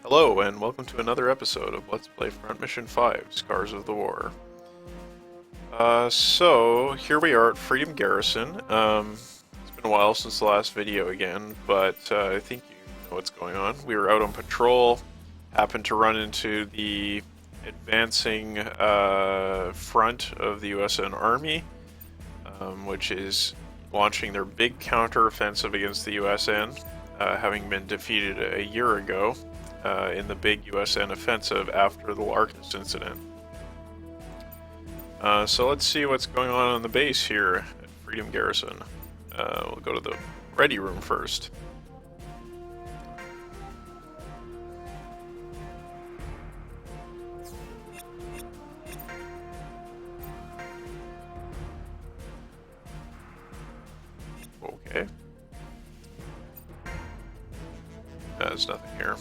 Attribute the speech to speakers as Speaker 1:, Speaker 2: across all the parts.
Speaker 1: Hello, and welcome to another episode of Let's Play Front Mission 5, Scars of the War. So, here we are at Freedom Garrison. It's been a while since the last video again, but I think you know what's going on. We were out on patrol, happened to run into the advancing front of the USN Army, which is launching their big counter-offensive against the USN, having been defeated a year ago. In the big USN offensive after the Larkness incident. So let's see what's going on the base here at Freedom Garrison. We'll go to the ready room first. Okay. There's nothing here.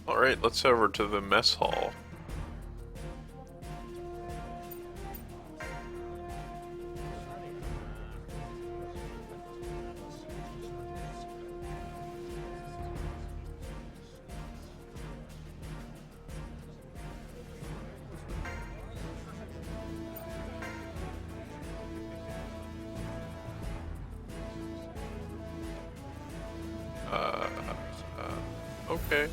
Speaker 1: Alright, let's head over to the mess hall. Okay.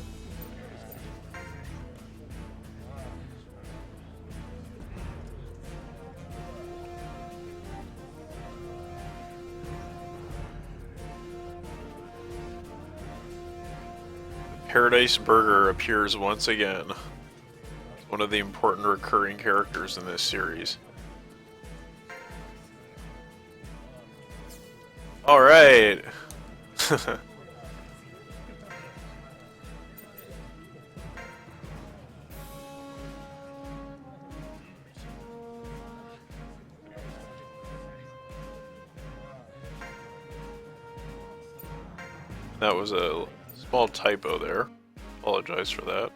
Speaker 1: Paradise Burger appears once again. One of the important recurring characters in this series. Alright! That was a small typo there. Apologize for that.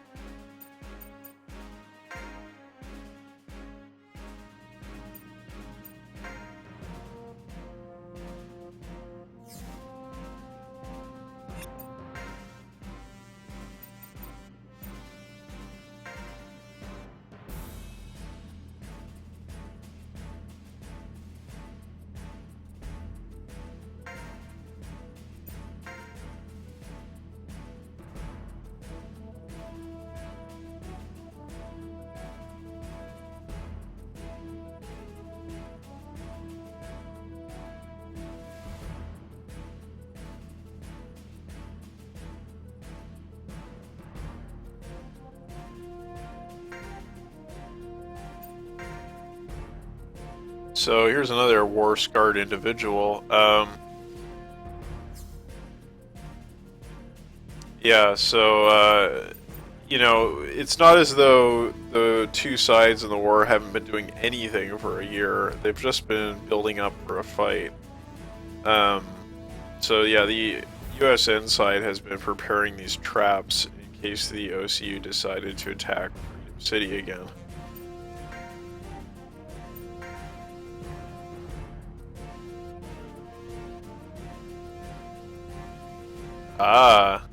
Speaker 1: So here's another war-scarred individual. Yeah, so, you know, it's not as though the two sides in the war haven't been doing anything for a year. They've just been building up for a fight. So yeah, the USN side has been preparing these traps in case the OCU decided to attack Freedom City again. Ah,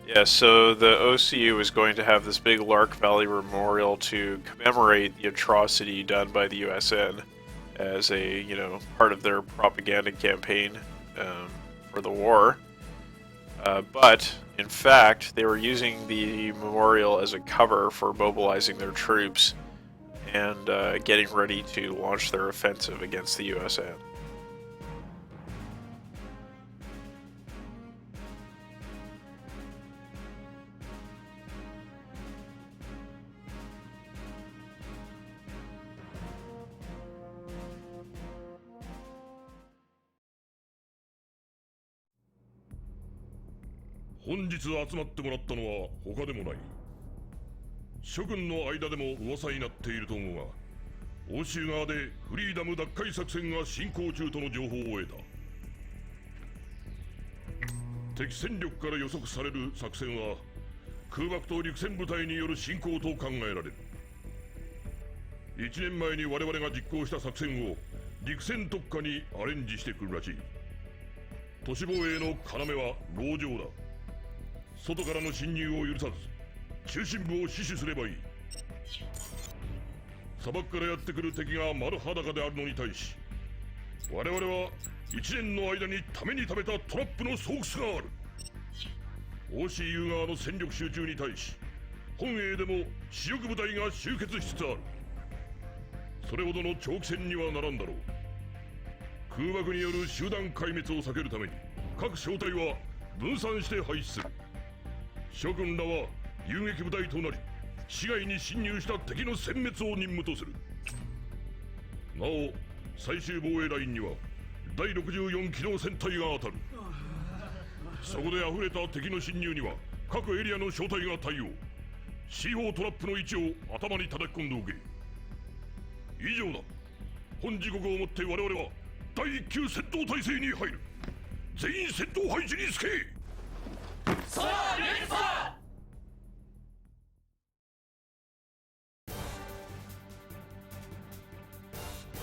Speaker 1: yeah, so the OCU is going to have this big Lark Valley Memorial to commemorate the atrocity done by the USN as a, you know, part of their propaganda campaign for the war. But, in fact, they were using the memorial as a cover for mobilizing their troops and getting ready to launch their offensive against the USN.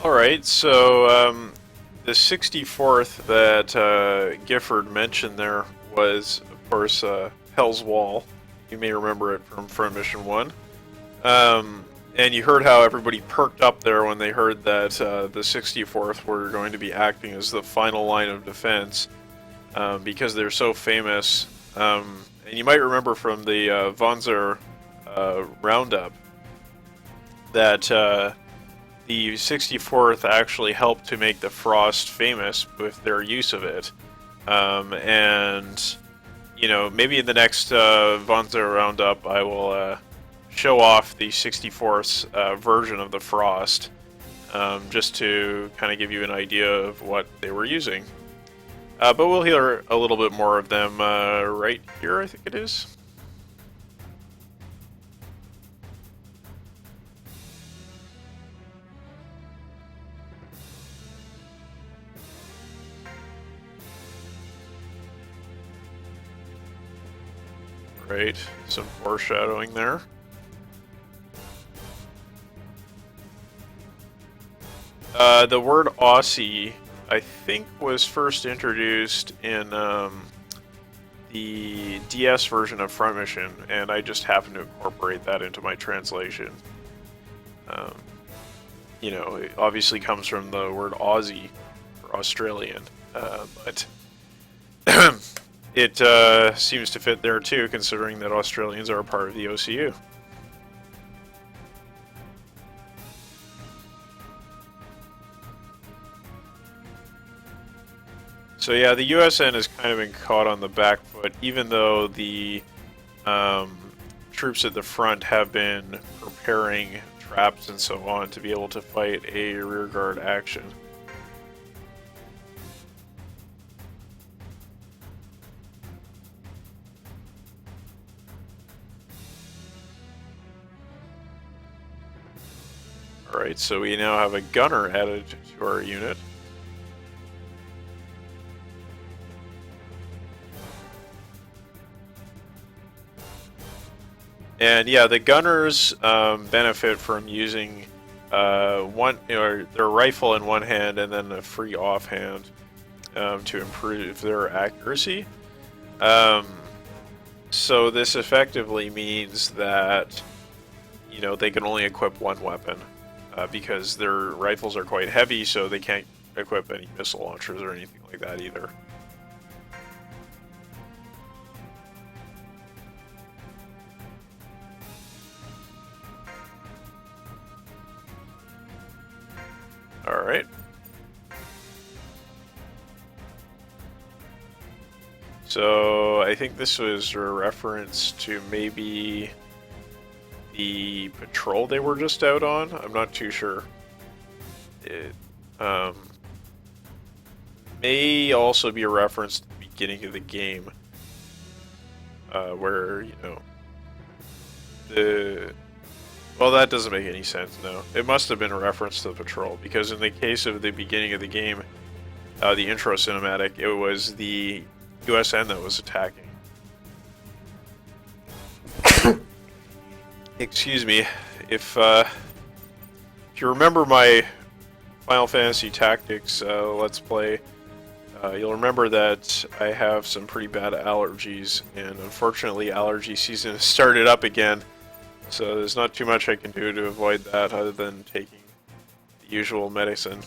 Speaker 1: Alright, so the 64th that Gifford mentioned there was, of course, Hell's Wall. You may remember it from Mission 1. And you heard how everybody perked up there when they heard that the 64th were going to be acting as the final line of defense because they're so famous. And you might remember from the Wanzer roundup that the 64th actually helped to make the Frost famous with their use of it. And, you know, maybe in the next Wanzer roundup I will show off the 64th's version of the Frost, just to kind of give you an idea of what they were using. But we'll hear a little bit more of them right here, I think it is. Right, some foreshadowing there. The word Aussie, I think, was first introduced in the DS version of Front Mission, and I just happened to incorporate that into my translation. You know, it obviously comes from the word Aussie, or Australian, but it seems to fit there too, considering that Australians are a part of the OCU. So yeah, the USN has kind of been caught on the back foot, even though the troops at the front have been preparing traps and so on to be able to fight a rearguard action. Alright, so we now have a gunner added to our unit. And yeah, the gunners benefit from using their rifle in one hand and then a free offhand to improve their accuracy. So this effectively means that, you know, they can only equip one weapon because their rifles are quite heavy, so they can't equip any missile launchers or anything like that either. So I think this was a reference to maybe the patrol they were just out on. I'm not too sure. It may also be a reference to the beginning of the game, where, you know, well, that doesn't make any sense, no. It must have been a reference to the patrol, because in the case of the beginning of the game, the intro cinematic, it was the USN that was attacking. Excuse me. If you remember my Final Fantasy Tactics Let's Play, you'll remember that I have some pretty bad allergies, and unfortunately allergy season has started up again, so there's not too much I can do to avoid that other than taking the usual medicine.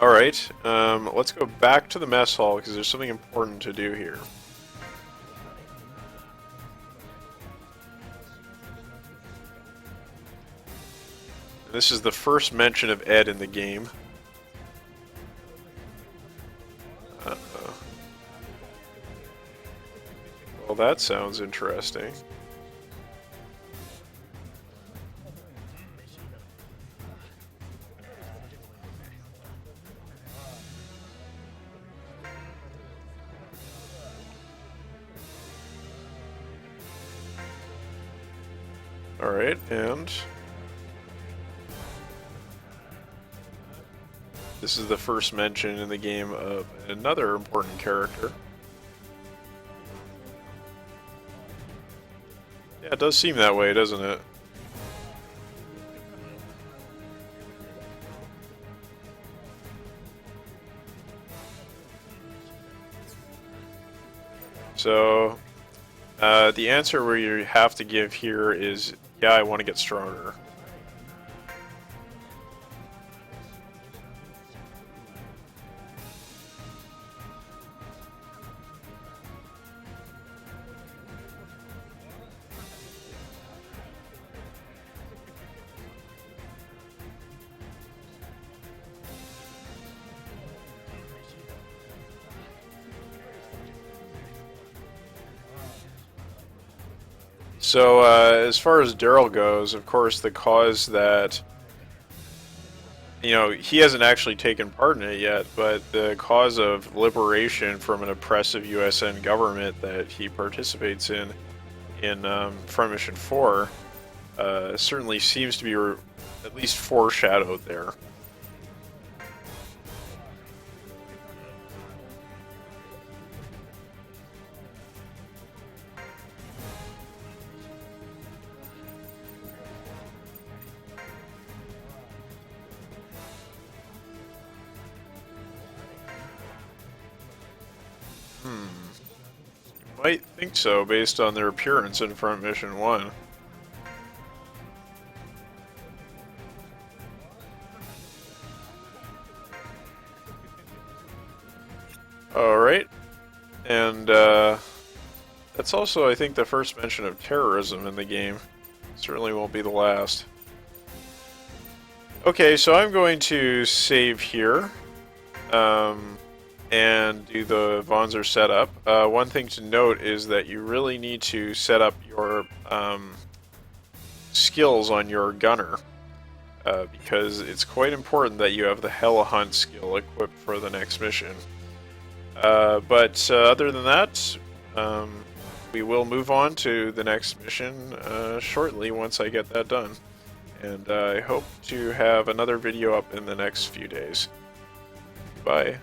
Speaker 1: Alright, let's go back to the mess hall because there's something important to do here. This is the first mention of Ed in the game. Well, that sounds interesting. Alright, and this is the first mention in the game of another important character. Yeah, it does seem that way, doesn't it? So, the answer where you have to give here is, yeah, I want to get stronger. So, as far as Daryl goes, of course, the cause that, you know, he hasn't actually taken part in it yet, but the cause of liberation from an oppressive USN government that he participates in Front Mission 4, certainly seems to be at least foreshadowed there. Might think so, based on their appearance in Front Mission 1. Alright, and that's also, I think, the first mention of terrorism in the game. Certainly won't be the last. Okay, so I'm going to save here. And do the Vonzer setup. One thing to note is that you really need to set up your skills on your gunner, because it's quite important that you have the Hella Hunt skill equipped for the next mission. But other than that, we will move on to the next mission shortly once I get that done. And I hope to have another video up in the next few days. Bye.